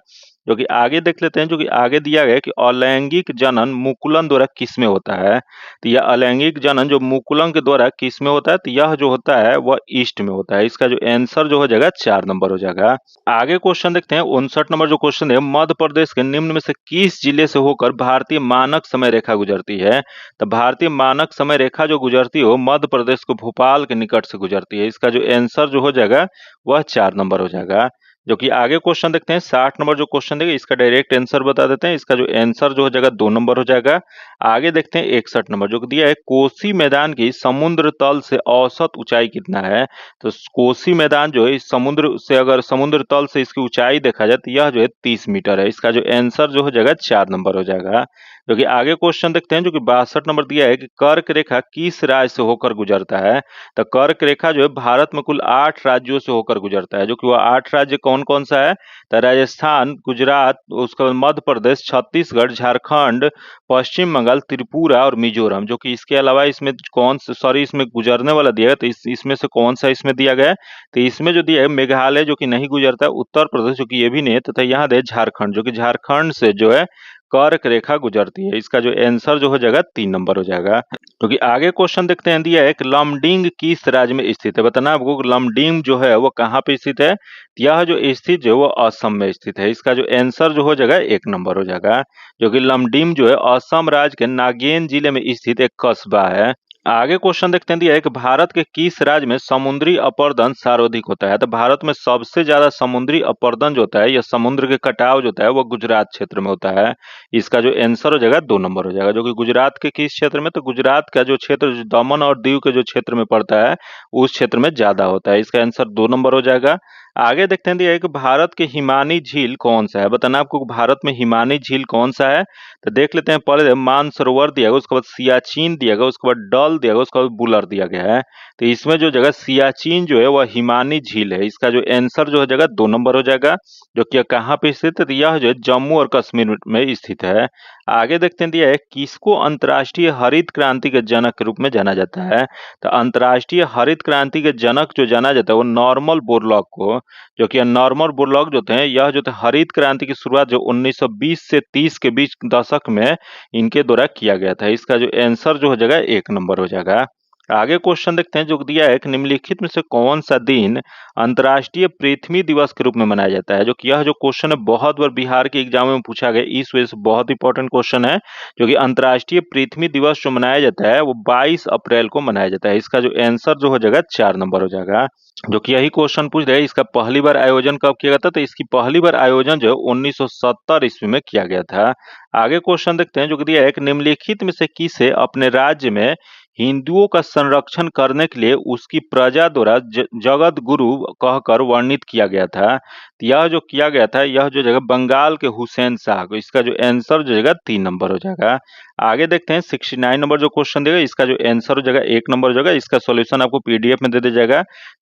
Speaker 1: जो कि आगे देख लेते हैं जो कि आगे दिया गया है कि अलैंगिक जनन मुकुलन द्वारा किसमें होता है? तो यह अलैंगिक जनन जो मुकुलन के द्वारा किसमें होता है? तो यह जो होता है वह ईस्ट में होता है। इसका जो आंसर जो हो जाएगा 4 नंबर हो जाएगा। आगे क्वेश्चन देखते हैं 59 नंबर जो क्वेश्चन है मध्य प्रदेश के निम्न में से किस जिले से होकर भारतीय मानक समय रेखा गुजरती है? तो भारतीय मानक समय रेखा जो गुजरती हो मध्य प्रदेश को भोपाल के निकट से गुजरती है। इसका जो आंसर जो हो जाएगा वह 4 नंबर हो जाएगा। जो कि आगे क्वेश्चन देखते हैं 60 नंबर जो क्वेश्चन देगा इसका डायरेक्ट आंसर बता देते हैं। इसका जो आंसर जो हो जाएगा 2 नंबर हो जाएगा। आगे देखते हैं 61 नंबर जो दिया है कोसी मैदान की समुद्र तल से औसत ऊंचाई कितना है? तो कोसी मैदान जो है इस समुद्र से अगर समुद्र तल से इसकी ऊंचाई देखा जाए तो यह जो है 30 मीटर है। इसका जो आंसर जो हो जाएगा 4 नंबर हो जाएगा। जो कि आगे क्वेश्चन देखते हैं जो कि 62 नंबर दिया है कि कर्क रेखा किस राज्य से होकर गुजरता है? तो कर्क रेखा जो है भारत में कुल 8 राज्यों से होकर गुजरता है। जो कि वह 8 राज्य कौन कौन सा है? तो राजस्थान, गुजरात, उसके बाद मध्य प्रदेश, छत्तीसगढ़, झारखंड, पश्चिम बंगाल, त्रिपुरा और मिजोरम। जो कि इसके अलावा इसमें इसमें गुजरने वाला दिया है तो इसमें से कौन सा इसमें दिया गया है? तो इसमें जो दिया है मेघालय जो कि नहीं गुजरता है, उत्तर प्रदेश जो कि ये भी नहीं है, तथा यहाँ दे झारखंड जो कि झारखंड से जो है कर्क रेखा गुजरती है। इसका जो आंसर जो हो जाएगा 3 नंबर हो जाएगा। क्योंकि आगे क्वेश्चन देखते हैं दिया है कि लमडिंग किस राज्य में स्थित है? बताना आपको लमडिंग जो है वो कहाँ पे स्थित है? यह जो स्थित जो है वो असम में स्थित है। इसका जो आंसर जो हो जाएगा 1 नंबर हो जाएगा। जो कि लमडिंग जो है असम राज्य के नागेन जिले में स्थित एक कस्बा है। आगे क्वेश्चन देखते हैं दिया है कि भारत के किस राज्य में समुद्री अपरदन सर्वाधिक होता है? तो भारत में सबसे ज्यादा समुद्री अपरदन जो होता है या समुद्र के कटाव जो होता है वो गुजरात क्षेत्र में होता है। इसका जो आंसर हो जाएगा 2 नंबर हो जाएगा। जो कि गुजरात के किस क्षेत्र में? तो गुजरात का जो क्षेत्र जो दमन और दीव के जो क्षेत्र में पड़ता है उस क्षेत्र में ज्यादा होता है। इसका आंसर 2 नंबर हो जाएगा। आगे देखते हैं दिया है कि भारत के हिमानी झील कौन सा है? बताना आपको भारत में हिमानी झील कौन सा है? तो देख लेते हैं पहले मानसरोवर दिया गया, उसके बाद सियाचिन दिया गया, उसके बाद डल दिया गया, उसके बाद बुलर दिया गया है। तो इसमें जो जगह सियाचिन जो है वह हिमानी झील है। इसका जो आंसर जो हो जाएगा 2 नंबर हो जाएगा। जो कि कहाँ पे स्थित है? तो यह जो है जम्मू और कश्मीर में स्थित है। आगे देखते हैं दिया है किसको अंतर्राष्ट्रीय हरित क्रांति के जनक के रूप में जाना जाता है? तो अंतर्राष्ट्रीय हरित क्रांति के जनक जो जाना जाता है वो नॉर्मन बोरलॉग को। जो कि नॉर्मन बोरलॉग जो थे, यह जो थे हरित क्रांति की शुरुआत जो 1920 से 30 के बीच दशक में इनके द्वारा किया गया था। इसका जो आंसर जो हो जाएगा 1 नंबर हो जाएगा। आगे क्वेश्चन देखते हैं जो दिया है कि निम्नलिखित में से कौन सा दिन अंतर्राष्ट्रीय पृथ्वी दिवस के रूप में मनाया जाता है। जो कि यह जो क्वेश्चन है बहुत बार बिहार के एग्जाम में पूछा गया, इस वजह से बहुत इंपॉर्टेंट क्वेश्चन है। जो कि अंतर्राष्ट्रीय पृथ्वी दिवस जो मनाया जाता है वो 22 अप्रैल को मनाया जाता है। इसका जो आंसर जो हो जाएगा 4 नंबर हो जाएगा। जो कि यही क्वेश्चन पूछ रहे हैं इसका पहली बार आयोजन कब किया गया था, तो इसकी पहली बार आयोजन जो है 1970 ईस्वी में किया गया था। आगे क्वेश्चन देखते हैं जो कि दिया है कि निम्नलिखित में से किसे अपने राज्य में हिंदुओं का संरक्षण करने के लिए उसकी प्रजा द्वारा जगत गुरु कहकर वर्णित किया गया था। तो यह जो किया गया था यह जो जगह बंगाल के हुसैन शाह को, इसका जो आंसर जो जगह 3 नंबर हो जाएगा। आगे देखते हैं 69 नंबर जो क्वेश्चन देगा, इसका जो आंसर हो जाएगा 1 नंबर हो जाएगा। इसका सॉल्यूशन आपको पीडीएफ में दे दिया जाएगा।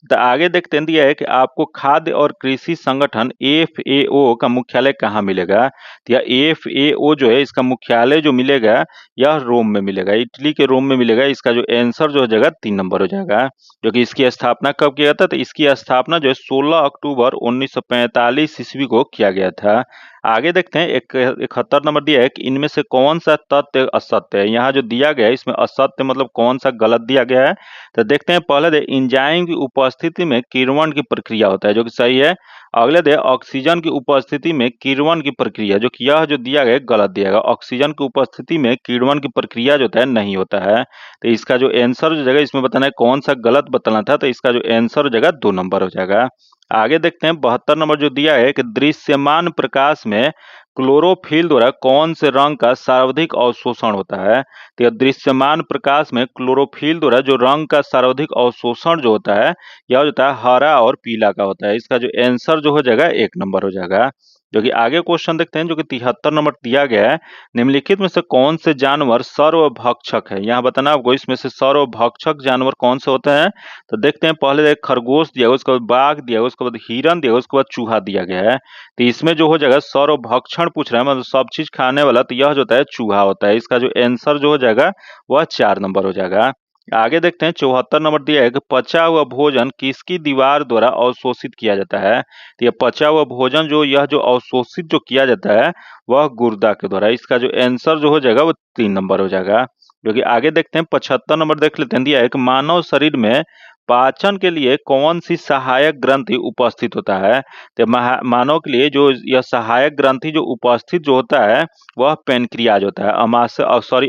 Speaker 1: तो आगे देखते हैं दिया है कि आपको खाद्य और कृषि संगठन एफएओ का मुख्यालय कहाँ मिलेगा। तो यह एफएओ जो है इसका मुख्यालय जो मिलेगा यह रोम में मिलेगा, इटली के रोम में मिलेगा। इसका जो आंसर जो हो जाएगा 3 नंबर हो जाएगा। जो कि इसकी स्थापना कब किया था, तो इसकी स्थापना जो है 16 अक्टूबर 1945 ईस्वी को किया गया था। आगे देखते हैं 71 नंबर दिया है कि इनमें से कौन सा तथ्य असत्य है। यहाँ जो दिया गया है इसमें असत्य मतलब कौन सा गलत दिया गया है। तो देखते हैं पहले दे एंजाइम की उपस्थिति में किण्वन की प्रक्रिया होता है, जो कि सही है। अगले दे ऑक्सीजन की उपस्थिति में किण्वन की प्रक्रिया, जो कि यह जो दिया गया है गलत दिया गया। ऑक्सीजन की उपस्थिति में किण्वन की प्रक्रिया जो होता है नहीं होता है। तो इसका जो आंसर जो जगह इसमें बताना है कौन सा गलत बताना था, तो इसका जो आंसर जगह 2 नंबर हो जाएगा। आगे देखते हैं 72 नंबर जो दिया है कि दृश्यमान प्रकाश में क्लोरोफिल द्वारा कौन से रंग का सर्वाधिक अवशोषण होता है। तो यह दृश्यमान प्रकाश में क्लोरोफिल द्वारा जो रंग का सर्वाधिक अवशोषण जो होता है यह होता है हरा और पीला का होता है। इसका जो आंसर जो हो जाएगा 1 नंबर हो जाएगा। जो कि आगे क्वेश्चन देखते हैं जो कि 73 नंबर दिया गया है, निम्नलिखित में से कौन से जानवर सर्वभक्षक है। यहाँ बताना आपको इसमें से सर्वभक्षक जानवर कौन से होते हैं। तो देखते हैं पहले एक खरगोश दिया, उसके बाद बाघ दिया, उसके बाद हिरन दिया, उसके बाद चूहा दिया गया है। तो इसमें जो हो जाएगा सर्वभक्षण पूछ रहा है मतलब सब चीज खाने वाला, तो यह जो होता है चूहा होता है। इसका जो आंसर जो हो जाएगा वह 4 नंबर हो जाएगा। आगे देखते हैं 74 नंबर दिया है कि पचा हुआ भोजन किसकी दीवार द्वारा अवशोषित किया जाता है। तो यह पचा हुआ भोजन जो यह जो अवशोषित जो किया जाता है वह गुर्दा के द्वारा। इसका जो आंसर जो हो जाएगा वो 3 नंबर हो जाएगा। जो कि आगे देखते हैं 75 नंबर देख लेते हैं दिया है कि मानव शरीर में पाचन के लिए कौन सी सहायक ग्रंथि उपस्थित होता है। तो मानव के लिए जो यह सहायक ग्रंथि जो उपस्थित जो होता है वह पेनक्रियाज होता है,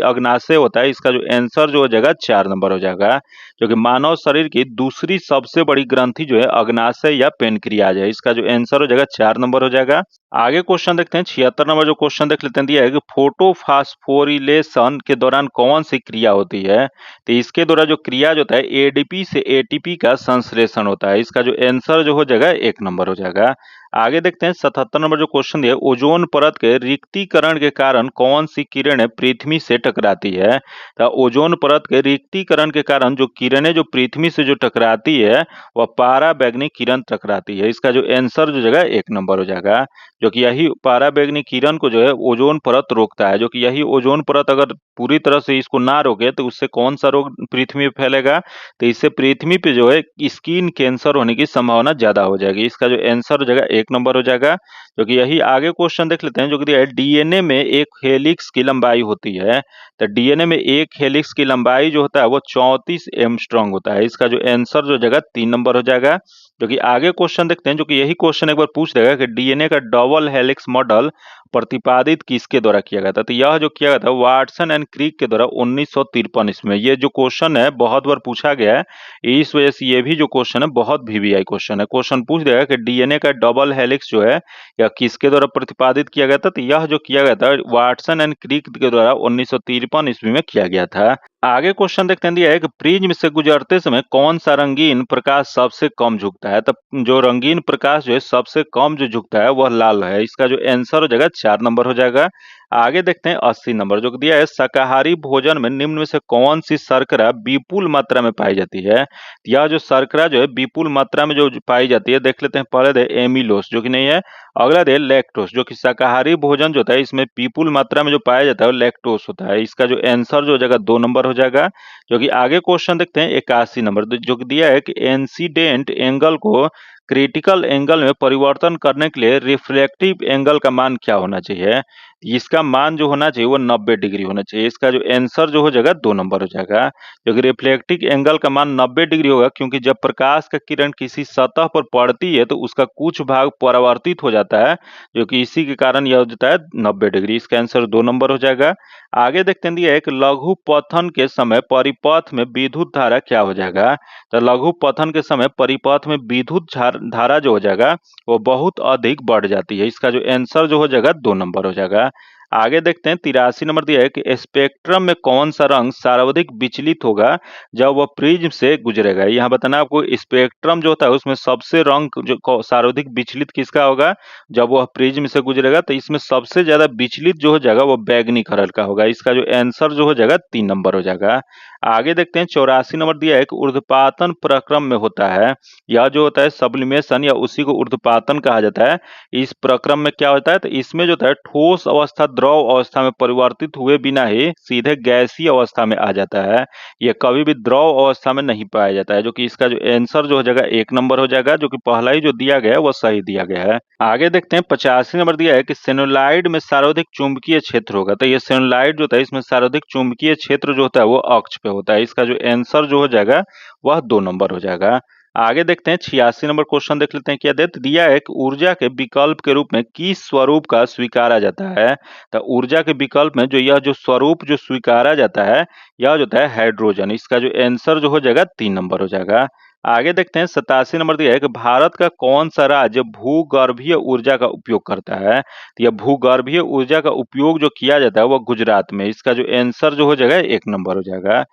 Speaker 1: अग्नाशय होता है। इसका जो आंसर जो हो जाएगा 4 नंबर हो जाएगा। जो कि मानव शरीर की दूसरी सबसे बड़ी ग्रंथि जो है अग्नाशय या पेनक्रियाज है। इसका जो आंसर हो जाएगा 4 नंबर हो जाएगा। आगे क्वेश्चन देखते हैं 76 नंबर जो क्वेश्चन देख लेते हैं दिया है कि फोटोफास्फोरिलेशन के दौरान कौन सी क्रिया होती है। तो इसके द्वारा जो क्रिया जो होता है एडीपी से एटीपी का संश्लेषण होता है। इसका जो आंसर जो हो जाएगा 1 नंबर हो जाएगा। आगे देखते हैं 77 नंबर जो क्वेश्चन दिया है ओजोन परत के रिक्तीकरण के कारण कौन सी किरणें पृथ्वी से टकराती है। तो ओजोन परत के रिक्तीकरण के कारण जो किरणें जो पृथ्वी से जो टकराती है वह पाराबैंगनी किरण टकराती है। इसका जो आंसर जो जगह 1 नंबर हो जाएगा। जो कि यही पाराबैंगनी किरण को जो है ओजोन परत रोकता है। जो कि यही ओजोन परत अगर पूरी तरह से इसको ना रोके तो उससे कौन सा रोग पृथ्वी पे फैलेगा, तो इससे पृथ्वी पे जो है स्किन कैंसर होने की संभावना ज्यादा हो जाएगी। इसका जो आंसर हो जाएगा 1 नंबर हो जाएगा। जो कि यही आगे क्वेश्चन देख लेते हैं जो कि दिया है डीएनए में एक हेलिक्स की लंबाई होती है। तो डीएनए में एक हेलिक्स की लंबाई जो होता है वो 34 एंगस्ट्रॉम होता है। इसका जो आंसर जो जगह 3 नंबर हो जाएगा। जो कि आगे क्वेश्चन देखते हैं जो कि यही क्वेश्चन एक बार पूछ देगा कि डीएनए का डबल हेलिक्स मॉडल प्रतिपादित किसके द्वारा किया गया था। तो यह जो किया गया था वाटसन एंड क्रिक के द्वारा 1953 इसमें। ये जो क्वेश्चन है बहुत बार पूछा गया है, इस वजह से ये भी जो क्वेश्चन है बहुत वीवीआई क्वेश्चन है। क्वेश्चन पूछ देगा कि डीएनए का डबल हेलिक्स जो है या किसके द्वारा प्रतिपादित किया गया था। तो यह जो किया गया था वाटसन एंड क्रिक के द्वारा 1953 ईस्वी में किया गया था। आगे क्वेश्चन देखते हैं दिया है कि प्रिज्म से गुजरते समय कौन सा रंगीन प्रकाश सबसे कम झुकता है। तो जो रंगीन प्रकाश जो है सबसे कम जो झुकता है वह लाल है। इसका जो आंसर हो जाएगा 4 नंबर हो जाएगा। आगे देखते हैं 80 नंबर जो दिया है शाकाहारी भोजन में निम्न में से कौन सी शर्करा विपुल मात्रा में पाई जाती है। यह जो शर्करा जो है विपुल मात्रा में जो पाई जाती है देख लेते हैं पहले दे एमिलोस जो कि नहीं है, अगला दे लैक्टोस। जो कि शाकाहारी भोजन जो होता है इसमें विपुल मात्रा में जो पाया जाता है वो लैक्टोस होता है। इसका जो आंसर जो हो जाएगा 2 नंबर हो जाएगा। जो कि आगे क्वेश्चन देखते हैं 81 नंबर जो कि दिया है कि इंसिडेंट एंगल को क्रिटिकल एंगल में परिवर्तन करने के लिए रिफ्लेक्टिव एंगल का मान क्या होना चाहिए? इसका मान जो होना चाहिए वो 90 डिग्री होना चाहिए। इसका जो आंसर जो हो जाएगा 2 नंबर हो जाएगा। क्योंकि रिफ्लेक्टिव एंगल का मान 90 डिग्री होगा, क्योंकि जब प्रकाश का किरण किसी सतह पर पड़ती है तो उसका कुछ भाग परावर्तित हो जाता है, जो कि इसी के कारण यह हो जाता है 90 डिग्री। इसका आंसर 2 नंबर हो जाएगा। आगे देखते हैं, दिया है एक लघु पतन के समय परिपथ में विद्युत धारा क्या हो जाएगा? तो लघु पतन के समय परिपथ में विद्युत धारा जो हो जाएगा वो बहुत अधिक बढ़ जाती है। इसका जो आंसर जो हो जाएगा 2 नंबर हो जाएगा। आगे देखते हैं, 83 नंबर दिया है कि स्पेक्ट्रम में कौन सा रंग सर्वाधिक विचलित होगा जब वह प्रिज्म से गुजरेगा? यहाँ बताना है आपको, स्पेक्ट्रम जो होता है उसमें सबसे रंग जो सर्वाधिक विचलित किसका होगा जब वह प्रिज्म से गुजरेगा? तो इसमें सबसे ज्यादा विचलित जो हो जाएगा वो बैगनी कलर का होगा। इसका जो आंसर जो हो जाएगा 3 नंबर हो जाएगा। आगे देखते हैं, 84 नंबर दिया है कि ऊर्ध्वपातन प्रक्रम में होता है, यह जो होता है सब्लिमेशन या उसी को ऊर्ध्वपातन कहा जाता है। इस प्रक्रम में क्या होता है? तो इसमें जो होता है ठोस अवस्था द्रव अवस्था में परिवर्तित हुए बिना ही सीधे गैसीय अवस्था में आ जाता है। यह कभी भी द्रव अवस्था में नहीं पाया जाता है, जो कि इसका जो आंसर जो हो जाएगा 1 नंबर हो जाएगा, जो कि पहला ही जो दिया गया है वो सही दिया गया है। आगे देखते हैं, 85 नंबर दिया है कि सोलेनॉइड में सर्वाधिक चुंबकीय क्षेत्र होगा। तो ये सोलेनॉइड जो होता है इसमें सर्वाधिक चुंबकीय क्षेत्र जो होता है वो अक्ष पे होता है। इसका जो आंसर जो हो जाएगा वह 2 नंबर हो जाएगा। आगे देखते हैं, 86 नंबर क्वेश्चन देख लेते हैं। क्या दिया है कि ऊर्जा के विकल्प के रूप में किस स्वरूप का स्वीकारा जाता है? तो ऊर्जा के विकल्प में जो स्वरूप जो स्वीकारा जाता है यह जो होता है हाइड्रोजन। इसका जो आंसर जो हो जाएगा 3 नंबर हो जाएगा। आगे देखते हैं, 87 नंबर दिया है कि भारत का कौन सा राज्य भूगर्भीय ऊर्जा का उपयोग करता है? तो यह भूगर्भीय ऊर्जा का उपयोग जो किया जाता है वह गुजरात में। इसका जो आंसर जो हो जाएगा 1 नंबर हो जाएगा।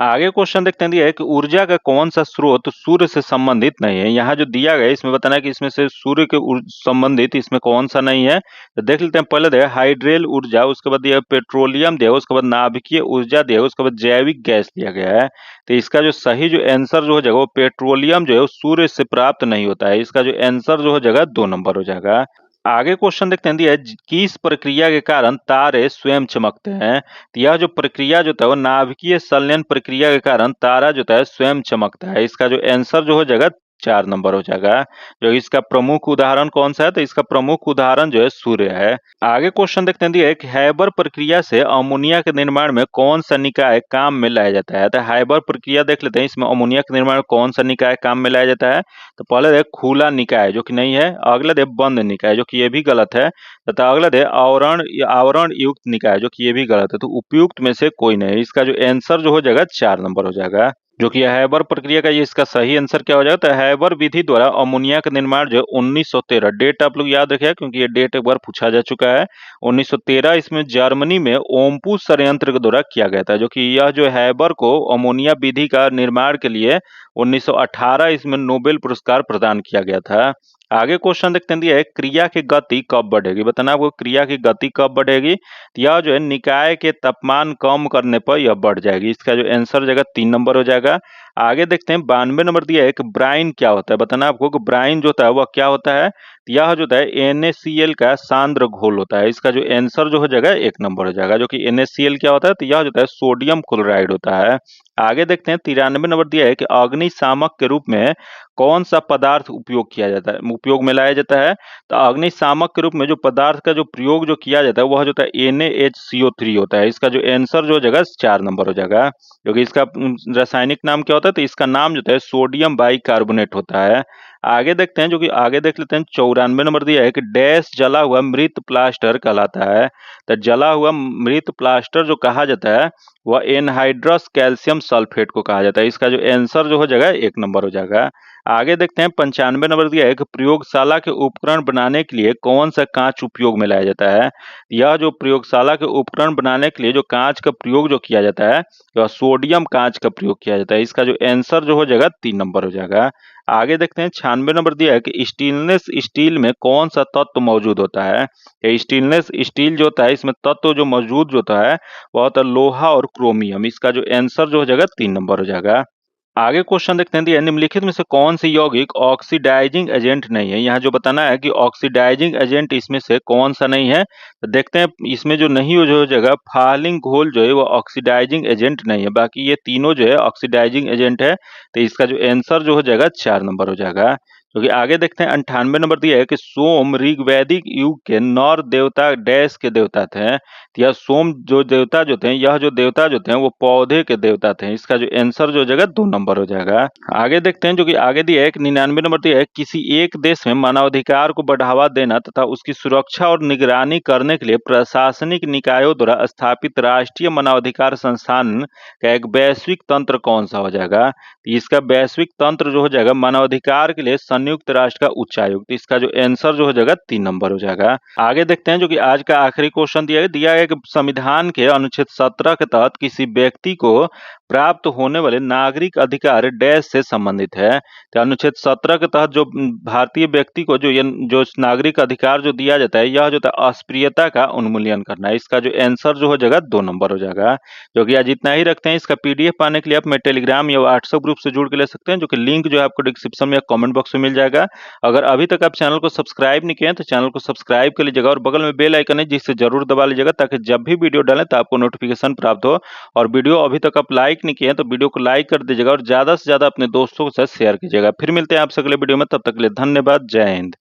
Speaker 1: आगे क्वेश्चन देखते हैं, दिया है कि ऊर्जा का कौन सा स्रोत सूर्य से संबंधित नहीं है? यहाँ जो दिया गया है इसमें बताना है कि इसमें से सूर्य के संबंधित इसमें कौन सा नहीं है। तो देख लेते हैं, पहले दिया हाइड्रेल ऊर्जा, उसके बाद दिया पेट्रोलियम दिया, उसके बाद नाभिकीय ऊर्जा दिया, उसके बाद जैविक गैस दिया गया है। तो इसका जो सही जो आंसर जो हो जाएगा वो पेट्रोलियम जो है वो सूर्य से प्राप्त नहीं होता है। इसका जो आंसर जो हो जाएगा 2 नंबर हो जाएगा। आगे क्वेश्चन देखते हैं, दिया है किस प्रक्रिया के कारण तारे स्वयं चमकते हैं? तो यह जो प्रक्रिया जो है वो नाभिकीय संलयन प्रक्रिया के कारण तारा जो है स्वयं चमकता है। इसका जो आंसर जो हो जाएगा 4 नंबर हो जाएगा। जो इसका प्रमुख उदाहरण कौन सा है? तो इसका प्रमुख उदाहरण जो है सूर्य है। आगे क्वेश्चन देखते हैं, दिया है कि हैबर प्रक्रिया से अमोनिया के निर्माण में कौन सा निकाय काम में लाया जाता है? तो हैबर प्रक्रिया देख लेते हैं, इसमें अमोनिया के निर्माण में कौन सा निकाय काम में लाया जाता है? तो पहले देख खुला निकाय जो कि नहीं है, अगला देख बंद निकाय जो कि ये भी गलत है, तथा अगला देख आवरण युक्त निकाय जो कि ये भी गलत है। तो उपयुक्त में से कोई नहीं। इसका जो आंसर जो हो जाएगा 4 नंबर हो जाएगा, जो कि हैबर प्रक्रिया का ये इसका सही आंसर क्या हो जाएगा? तो हैबर विधि द्वारा अमोनिया का निर्माण जो है 1913, डेट आप लोग याद रखिएगा क्योंकि ये डेट एक बार पूछा जा चुका है। 1913 इसमें जर्मनी में ओम्पुस संयंत्र के द्वारा किया गया था, जो कि यह जो हैबर को अमोनिया विधि का निर्माण के लिए 1918 इसमें नोबेल पुरस्कार प्रदान किया गया था। आगे क्वेश्चन देखते हैं, दिया है क्रिया की गति कब बढ़ेगी? बताना आपको क्रिया की गति कब बढ़ेगी? तो यह जो है निकाय के तापमान कम करने पर यह बढ़ जाएगी। इसका जो आंसर हो जाएगा 3 नंबर हो जाएगा। आगे देखते हैं, 92 नंबर दिया है कि ब्राइन क्या होता है? बताना आपको कि ब्राइन जो होता है वह क्या होता है? तो यह जो होता है NaCl का सांद्र घोल होता है। इसका जो आंसर जो हो जाएगा 1 नंबर हो जाएगा, जो कि NaCl क्या होता है? तो यह जो होता है सोडियम क्लोराइड होता है। आगे देखते हैं, 93 नंबर दिया है कि अग्निशामक के रूप में कौन सा पदार्थ उपयोग में लाया जाता है? तो अग्निशामक के रूप में जो पदार्थ का जो प्रयोग जो किया जाता है वह जो होता है NaHCO3 होता है। इसका जो आंसर जो हो जाएगा 4 नंबर हो जाएगा, क्योंकि इसका रासायनिक नाम क्या होता है? तो इसका नाम जो है सोडियम बाइकार्बोनेट होता है। आगे देखते हैं, जो कि आगे देख लेते हैं, 94 नंबर दिया है कि डैश जला हुआ मृत प्लास्टर कहलाता है। तो जला हुआ मृत प्लास्टर जो कहा जाता है वह एनहाइड्रस कैल्शियम सल्फेट को कहा जाता है। इसका जो आंसर जो हो जाएगा 1 नंबर हो जाएगा। आगे देखते हैं, 95 नंबर दिया है कि प्रयोगशाला के उपकरण बनाने के लिए कौन सा कांच उपयोग में लाया जाता है? यह जो प्रयोगशाला के उपकरण बनाने के लिए जो कांच का प्रयोग जो किया जाता है वह सोडियम कांच का प्रयोग किया जाता है। इसका जो आंसर जो हो जाएगा 3 नंबर हो जाएगा। आगे देखते हैं, 96 नंबर दिया है कि स्टेनलेस स्टील में कौन सा तत्व मौजूद होता है? स्टेनलेस स्टील जो होता है इसमें तत्व जो मौजूद होता है वह होता है लोहा और क्रोमियम। इसका जो आंसर जो हो जाएगा 3 नंबर हो जाएगा। आगे क्वेश्चन देखते हैं, दिया निम्नलिखित में से कौन सी यौगिक ऑक्सीडाइजिंग एजेंट नहीं है? यहाँ जो बताना है कि ऑक्सीडाइजिंग एजेंट इसमें से कौन सा नहीं है, तो देखते हैं इसमें जो नहीं हो जाएगा फालिंग घोल जो है वो ऑक्सीडाइजिंग एजेंट नहीं है, बाकी ये तीनों जो है ऑक्सीडाइजिंग एजेंट है। तो इसका जो आंसर जो हो जाएगा 4 नंबर हो जाएगा। जो कि आगे देखते हैं 98 नंबर दिया है कि सोम ऋग्वैदिक युग के नर देवता डैश के देवता थे। तो यह सोम जो देवता जो थे, यह जो देवता जो थे वो पौधे के देवता थे। इसका जो आंसर जो हो जाएगा 2 नंबर हो जाएगा। आगे देखते हैं जो कि आगे दिया है कि 99 नंबर दिया है किसी एक देश में मानवाधिकार को बढ़ावा देना तथा उसकी सुरक्षा और निगरानी करने के लिए प्रशासनिक निकायों द्वारा स्थापित राष्ट्रीय मानवाधिकार संस्थान का एक वैश्विक तंत्र कौन सा हो जाएगा। तो इसका वैश्विक तंत्र जो हो जाएगा मानवाधिकार के लिए संयुक्त राष्ट्र का उच्चायोग। तो इसका जो आंसर जो हो जाएगा 3 नंबर हो जाएगा। आगे देखते हैं जो कि आज का आखिरी क्वेश्चन दिया है कि संविधान के अनुच्छेद 17 के तहत किसी व्यक्ति को प्राप्त होने वाले नागरिक अधिकार डैश से संबंधित है। तो अनुच्छेद 17 के तहत जो भारतीय व्यक्ति को जो नागरिक अधिकार जो दिया जाता है, यह जो अस्पृश्यता का उन्मूलन करना है। इसका जो आंसर जो हो जाएगा 2 नंबर हो जाएगा। जो कि आज इतना ही रखते हैं। इसका पीडीएफ पाने के लिए आप मेरे टेलीग्राम या व्हाट्सएप ग्रुप से जुड़ के ले सकते हैं, जो कि लिंक जो है आपको डिस्क्रिप्शन में या कमेंट बॉक्स में मिल जाएगा। अगर अभी तक आप चैनल को सब्सक्राइब नहीं किए हैं तो चैनल को सब्सक्राइब कर लीजिएगा और बगल में बेल आइकन है जिसे जरूर दबा लीजिएगा, ताकि जब भी वीडियो डालें तो आपको नोटिफिकेशन प्राप्त हो। और वीडियो अभी तक आप लाइक नहीं किए हैं तो वीडियो को लाइक कर दीजिएगा और ज्यादा से ज्यादा अपने दोस्तों के साथ शेयर कीजिएगा। फिर मिलते हैं आपसे अगले वीडियो में, तब तक के लिए धन्यवाद। जय हिंद।